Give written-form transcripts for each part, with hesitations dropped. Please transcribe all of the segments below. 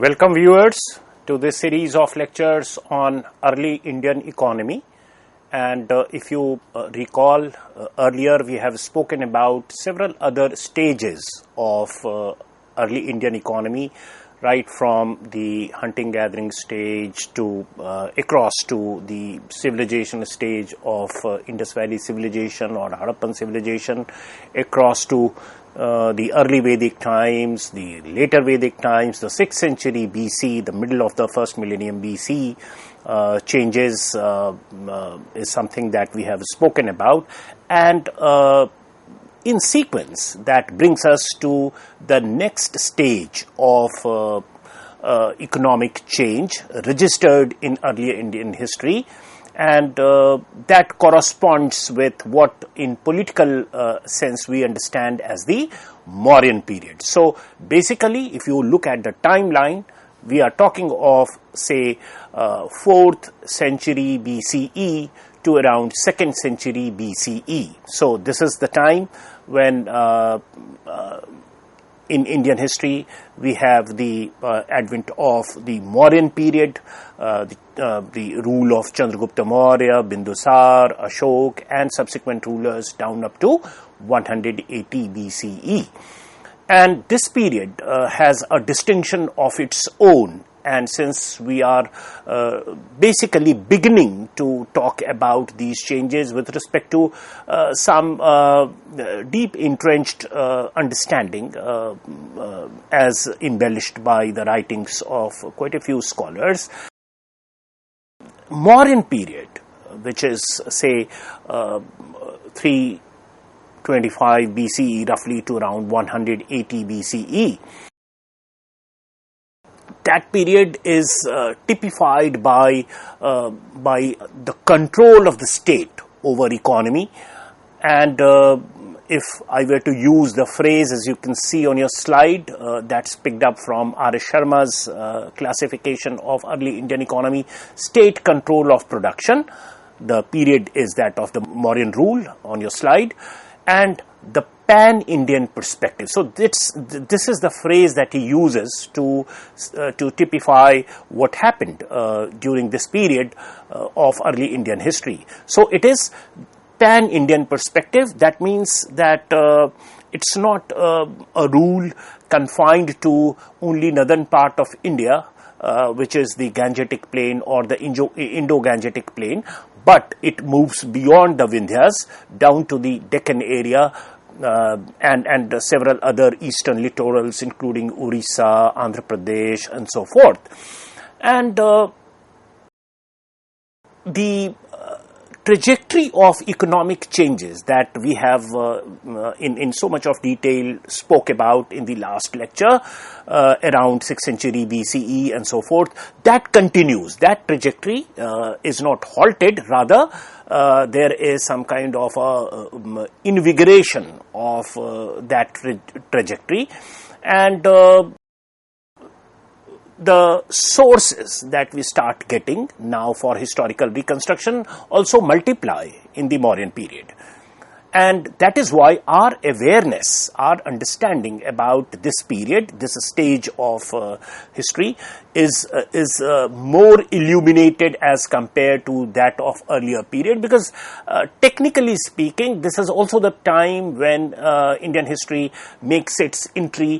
Welcome viewers to this series of lectures on early Indian economy. And if you recall, earlier we have spoken about several other stages of early Indian economy, right from the hunting-gathering stage to across to the civilization stage of Indus Valley civilization or Harappan civilization, across to the early Vedic times, the later Vedic times, the 6th century BC, the middle of the first millennium BC. Changes is something that we have spoken about, and in sequence that brings us to the next stage of economic change registered in earlier Indian history, and that corresponds with what in political sense we understand as the Mauryan period. So basically, if you look at the timeline, we are talking of say 4th century BCE to around 2nd century BCE. So this is the time when in Indian history we have the advent of the Mauryan period, the rule of Chandragupta Maurya, Bindusar, Ashok and subsequent rulers down up to 180 BCE. And this period has a distinction of its own. And since we are basically beginning to talk about these changes with respect to some deep entrenched understanding as embellished by the writings of quite a few scholars, Mauryan period, which is say 325 BCE roughly to around 180 BCE, that period is typified by the control of the state over economy. And if I were to use the phrase, as you can see on your slide, that's picked up from R.S. Sharma's classification of early Indian economy, state control of production. The period is that of the Mauryan rule on your slide, and the pan-Indian perspective. So this is the phrase that he uses to typify what happened during this period of early Indian history. So it is pan-Indian perspective. That means that it's not a rule confined to only northern part of India, which is the Gangetic plain or the Indo-Gangetic plain, but it moves beyond the Vindhyas down to the Deccan area, and several other eastern littorals, including Orissa, Andhra Pradesh, and so forth. And the trajectory of economic changes that we have in so much of detail spoke about in the last lecture around 6th century BCE and so forth, that continues. That trajectory is not halted, rather there is some kind of invigoration of that trajectory, and the sources that we start getting now for historical reconstruction also multiply in the Mauryan period. And that is why our awareness, our understanding about this period, this stage of history is more illuminated as compared to that of earlier period, because technically speaking, this is also the time when Indian history makes its entry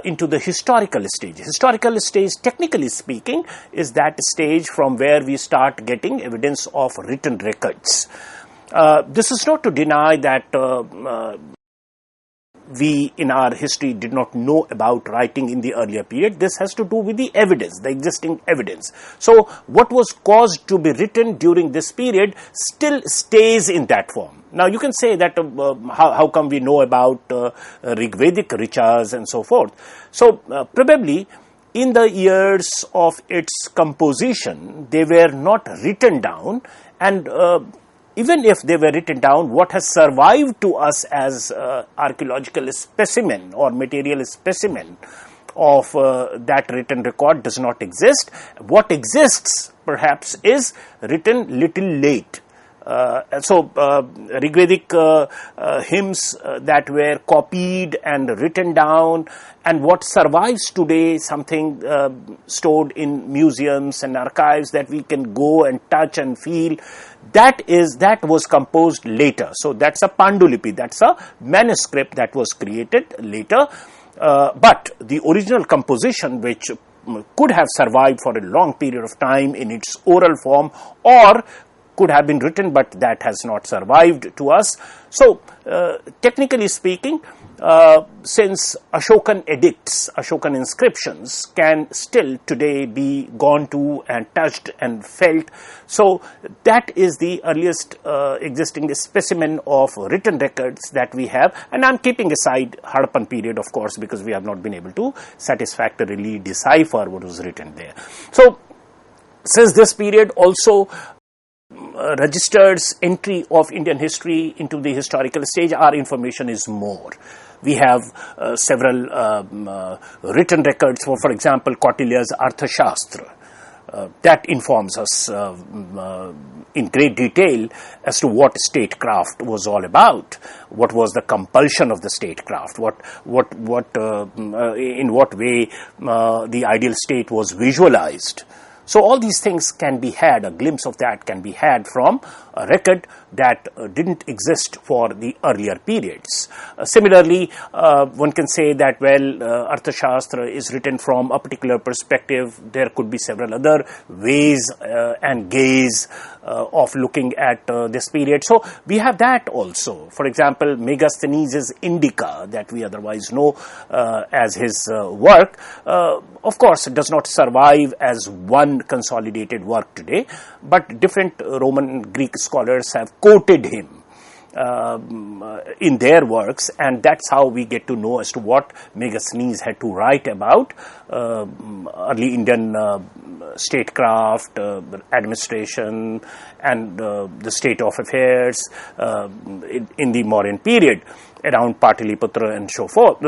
into the historical stage. Historical stage, technically speaking, is that stage from where we start getting evidence of written records. This is not to deny that we in our history did not know about writing in the earlier period. This has to do with the evidence, the existing evidence. So what was caused to be written during this period still stays in that form. Now you can say that how come we know about Rigvedic richas and so forth. So probably in the years of its composition, they were not written down, and even if they were written down, what has survived to us as archaeological specimen or material specimen of that written record does not exist. What exists perhaps is written little late. Rigvedic hymns that were copied and written down, and what survives today, something stored in museums and archives that we can go and touch and feel, that was composed later. So that's a Pandulipi, that's a manuscript that was created later. But the original composition, which could have survived for a long period of time in its oral form, or could have been written, but that has not survived to us. So, technically speaking, since Ashokan edicts, Ashokan inscriptions can still today be gone to and touched and felt, so that is the earliest existing specimen of written records that we have. And I am keeping aside Harappan period, of course, because we have not been able to satisfactorily decipher what was written there. So, since this period also registers entry of Indian history into the historical stage, our information is more. We have several written records, for example, Kautilya's Arthashastra. That informs us in great detail as to what statecraft was all about, what was the compulsion of the statecraft, in what way the ideal state was visualized. So all these things can be had, a glimpse of that can be had from a record that didn't exist for the earlier periods. Similarly, one can say that, well, Arthashastra is written from a particular perspective. There could be several other ways and gaze of looking at this period. So we have that also. For example, Megasthenes' Indica, that we otherwise know as his work, of course, does not survive as one consolidated work today, but different Roman Greek scholars have quoted him in their works, and that's how we get to know as to what Megasthenes had to write about early Indian statecraft, administration, and the state of affairs in the Mauryan period around Pataliputra and so forth.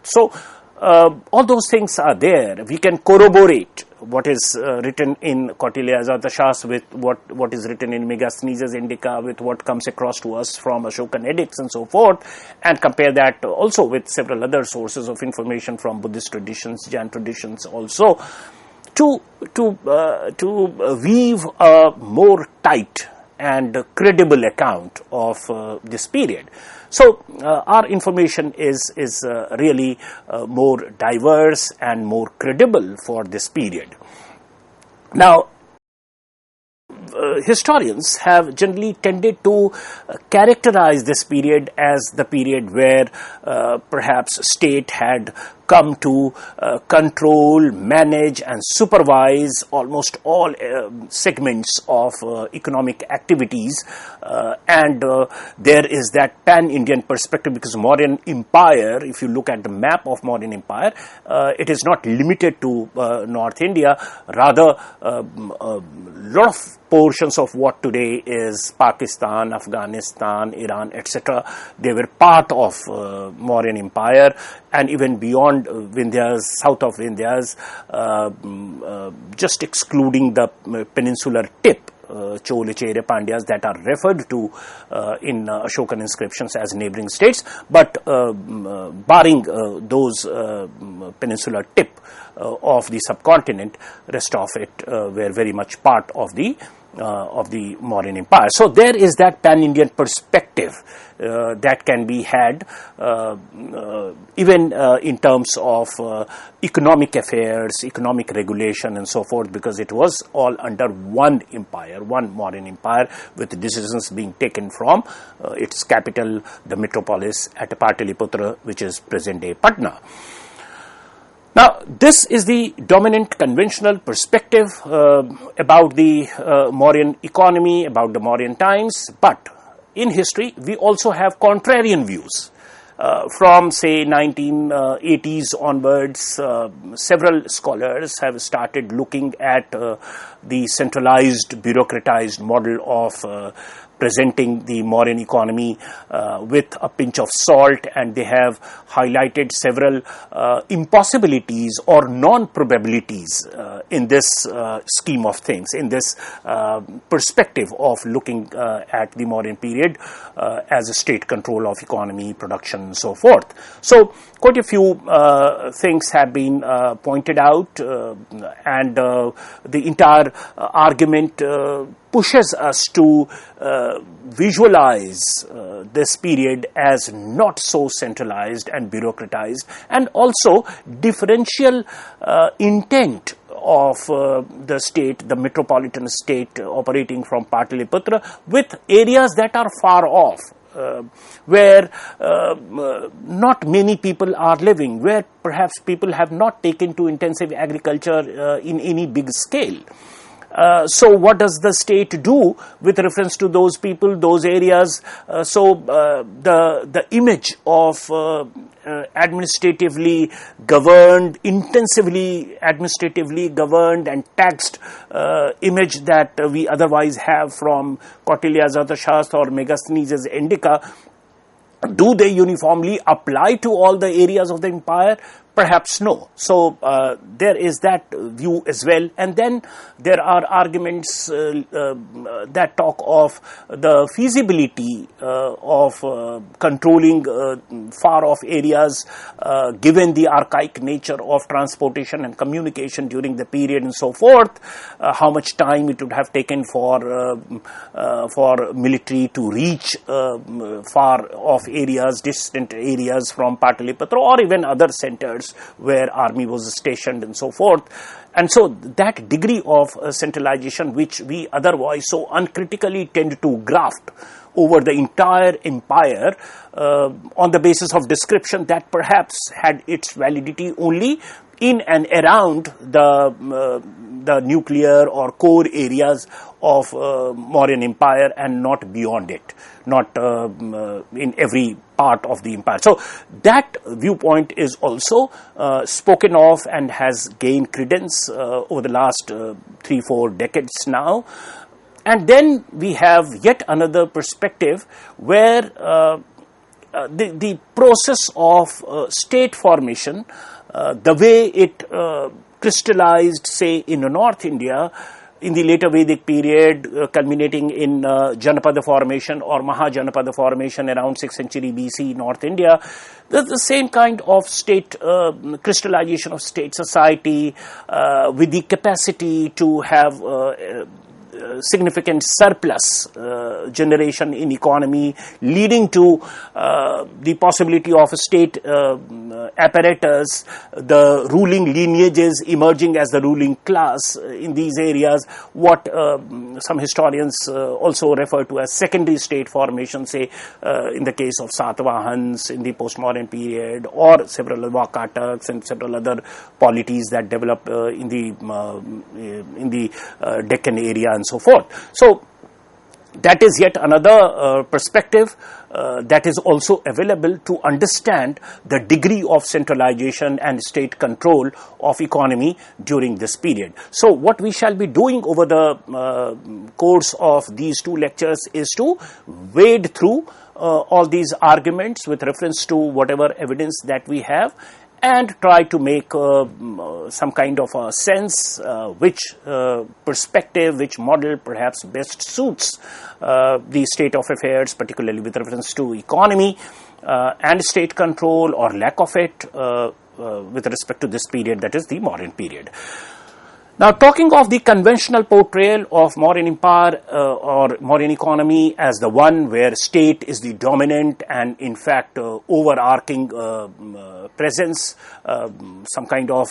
So all those things are there. We can corroborate what is written in Kautilya's Arthashastra with what is written in Megasthenes' Indica, with what comes across to us from Ashokan edicts and so forth, and compare that also with several other sources of information from Buddhist traditions, Jain traditions also, to weave a more tight and credible account of this period. So our information is really more diverse and more credible for this period. Now, historians have generally tended to characterize this period as the period where perhaps state had come to control, manage and supervise almost all segments of economic activities, and there is that pan-Indian perspective, because Mauryan Empire, if you look at the map of Mauryan Empire, it is not limited to North India, rather a lot of portions of what today is Pakistan, Afghanistan, Iran, etc., they were part of Mauryan Empire, and even beyond Vindhyas, south of Vindhyas, just excluding the peninsular tip, Chol, Chere, Pandyas, that are referred to in Ashokan inscriptions as neighboring states, but barring those peninsular tip of the subcontinent, rest of it were very much part of the Mauryan Empire. So there is that pan-Indian perspective that can be had even in terms of economic affairs, economic regulation and so forth, because it was all under one empire, one Mauryan Empire, with decisions being taken from its capital, the metropolis at Pataliputra, which is present-day Patna. Now, this is the dominant conventional perspective about the Mauryan economy, about the Mauryan times, but in history, we also have contrarian views. From, say, 1980s onwards, several scholars have started looking at the centralized, bureaucratized model of presenting the Mauryan economy with a pinch of salt, and they have highlighted several impossibilities or non-probabilities in this scheme of things, in this perspective of looking at the Mauryan period as a state control of economy, production, and so forth. So quite a few things have been pointed out, and the entire argument pushes us to visualize this period as not so centralized and bureaucratized, and also differential intent of the state, the metropolitan state operating from Pataliputra, with areas that are far off, where not many people are living, where perhaps people have not taken to intensive agriculture in any big scale. So what does the state do with reference to those people, those areas? The image of administratively governed, intensively administratively governed and taxed image that we otherwise have from Kautilya's Arthashastra or Megasthenes' Indica, do they uniformly apply to all the areas of the empire? Perhaps no. So there is that view as well. And then there are arguments that talk of the feasibility of controlling far off areas given the archaic nature of transportation and communication during the period and so forth, how much time it would have taken for military to reach far off areas, distant areas from Pataliputra or even other centers where army was stationed and so forth. And so that degree of centralization, which we otherwise so uncritically tend to graft over the entire empire on the basis of description that perhaps had its validity only in and around the nuclear or core areas of Mauryan Empire and not beyond it, not in every part of the empire. So that viewpoint is also spoken of and has gained credence over the last 3-4 decades now. And then we have yet another perspective where the process of state formation, the way it crystallized, say, in North India in the later Vedic period, culminating in Janapada formation or Mahajanapada formation around 6th century BC North India, the same kind of state crystallization of state society with the capacity to have significant surplus generation in economy, leading to the possibility of a state apparatus, the ruling lineages emerging as the ruling class in these areas, what some historians also refer to as secondary state formation, say in the case of Satvahans in the post-Mauryan period, or several Vakataks and several other polities that develop in the Deccan area and so forth. So that is yet another perspective that is also available to understand the degree of centralization and state control of economy during this period. So what we shall be doing over the course of these 2 lectures is to wade through all these arguments with reference to whatever evidence that we have, and try to make some kind of a sense which perspective, which model perhaps best suits the state of affairs, particularly with reference to economy and state control or lack of it with respect to this period, that is the Mauryan period. Now, talking of the conventional portrayal of Mauryan Empire or Mauryan economy as the one where state is the dominant and in fact overarching presence, some kind of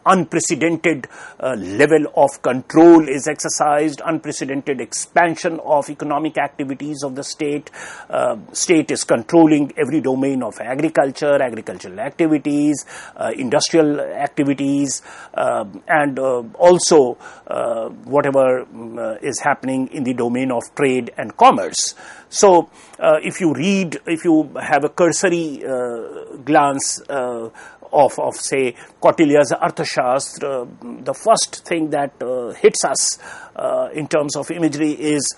unprecedented level of control is exercised, unprecedented expansion of economic activities of the state. State is controlling every domain of agriculture, agricultural activities, industrial activities, and also whatever is happening in the domain of trade and commerce. So if you have a cursory glance of say Kautilya's Arthashastra, the first thing that hits us in terms of imagery is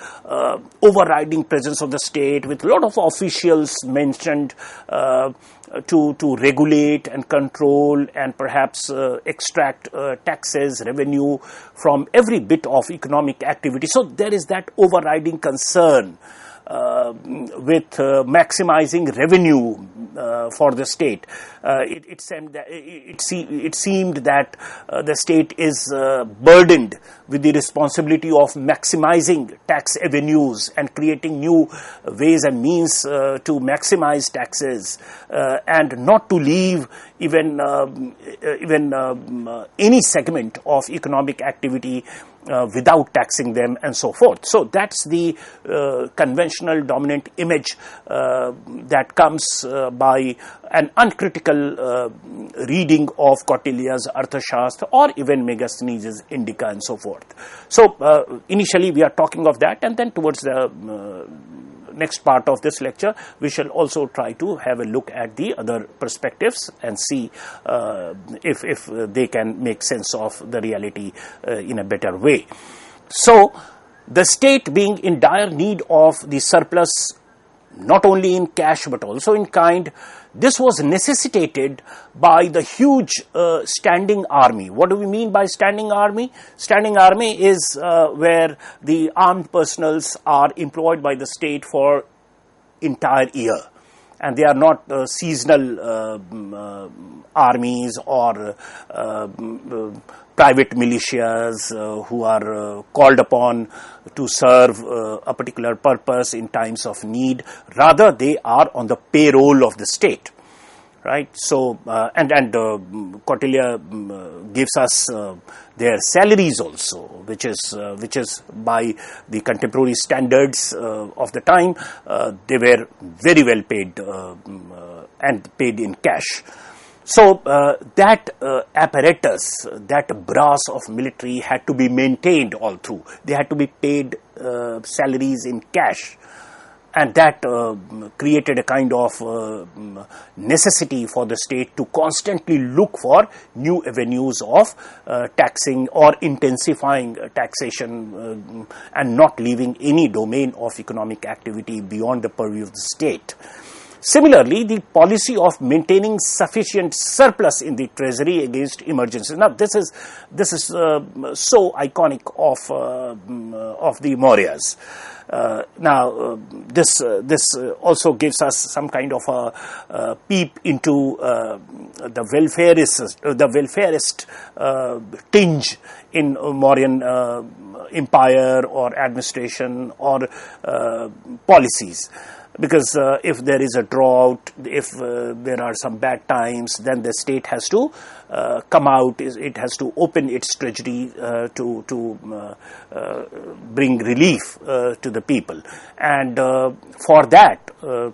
overriding presence of the state, with a lot of officials mentioned to regulate and control and perhaps extract taxes, revenue from every bit of economic activity. So there is that overriding concern with maximizing revenue for the state. It seemed that the state is burdened with the responsibility of maximizing tax avenues and creating new ways and means to maximize taxes, and not to leave even any segment of economic activity without taxing them, and so forth. So that's the conventional dominant image that comes by an uncritical reading of Kautilya's Arthashastra or even Megasthenes' Indica and so forth. So initially we are talking of that, and then towards the next part of this lecture we shall also try to have a look at the other perspectives and see if they can make sense of the reality in a better way. So the state being in dire need of the surplus, not only in cash but also in kind, this was necessitated by the huge standing army. What do we mean by standing army? Standing army is where the armed personals are employed by the state for entire year, and they are not seasonal armies or private militias who are called upon to serve a particular purpose in times of need. Rather, they are on the payroll of the state, right? So, Kautilya gives us their salaries also, which is by the contemporary standards of the time, they were very well paid and paid in cash. So that apparatus, that brass of military had to be maintained all through. They had to be paid salaries in cash, and that created a kind of necessity for the state to constantly look for new avenues of taxing or intensifying taxation and not leaving any domain of economic activity beyond the purview of the state. Similarly, the policy of maintaining sufficient surplus in the treasury against emergencies. Now, this is so iconic of the Mauryas. This also gives us some kind of a peep into the welfarist tinge in Mauryan empire or administration or policies. Because if there is a drought, if there are some bad times, then the state has to come out, it has to open its treasury to bring relief to the people. And for that,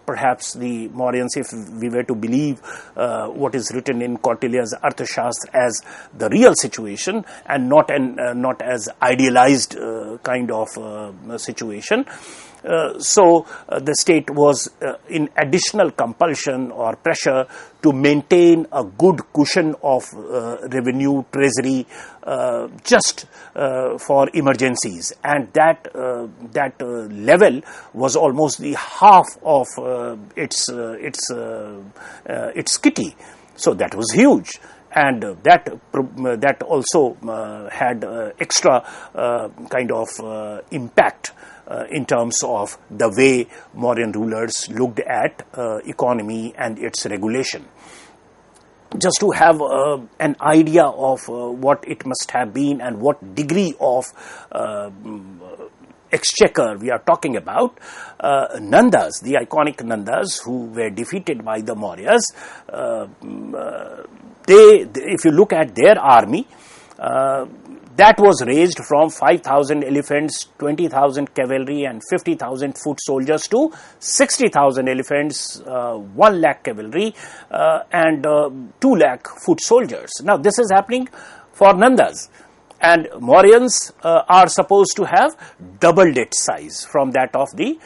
perhaps the Mauryans, if we were to believe what is written in Kautilya's Arthashastra as the real situation and not as idealized kind of situation, so the state was in additional compulsion or pressure to maintain a good cushion of revenue treasury just for emergencies, and that level was almost the half of its kitty. So that was huge. And that also had extra kind of impact in terms of the way Mauryan rulers looked at economy and its regulation. Just to have an idea of what it must have been and what degree of exchequer we are talking about, Nandas, the iconic Nandas who were defeated by the Mauryas, if you look at their army, that was raised from 5,000 elephants, 20,000 cavalry and 50,000 foot soldiers to 60,000 elephants, 1 lakh cavalry and 2 lakh foot soldiers. Now this is happening for Nandas. and Mauryans are supposed to have doubled its size from that of the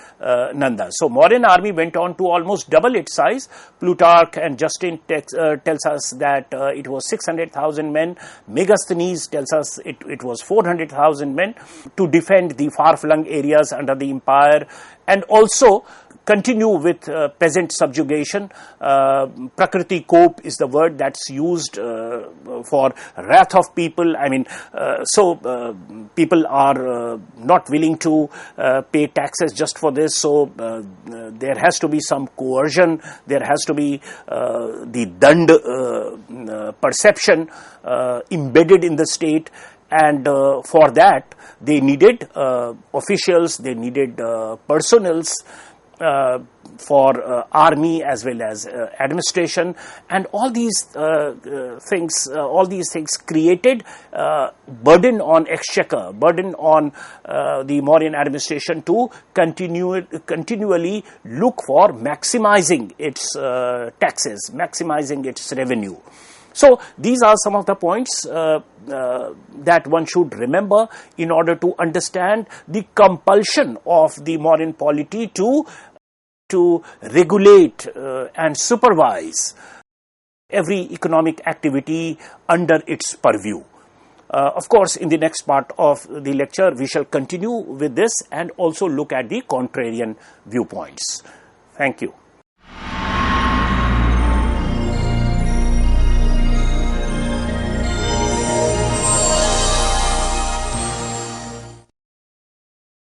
Nanda. So Mauryan army went on to almost double its size. Plutarch and Justin tells us that it was 600,000 men. Megasthenes tells us it was 400,000 men to defend the far-flung areas under the empire, and also continue with peasant subjugation. Prakriti Kop is the word that's used for wrath of people. I mean, people are not willing to pay taxes just for this. So there has to be some coercion. There has to be the dand perception embedded in the state. And for that, they needed officials, they needed personnels for army as well as administration, and all these things created burden on exchequer, burden on the Mauryan administration to continually look for maximizing its taxes, maximizing its revenue. So these are some of the points that one should remember in order to understand the compulsion of the Mauryan polity to regulate and supervise every economic activity under its purview. Of course, in the next part of the lecture, we shall continue with this and also look at the contrarian viewpoints. Thank you.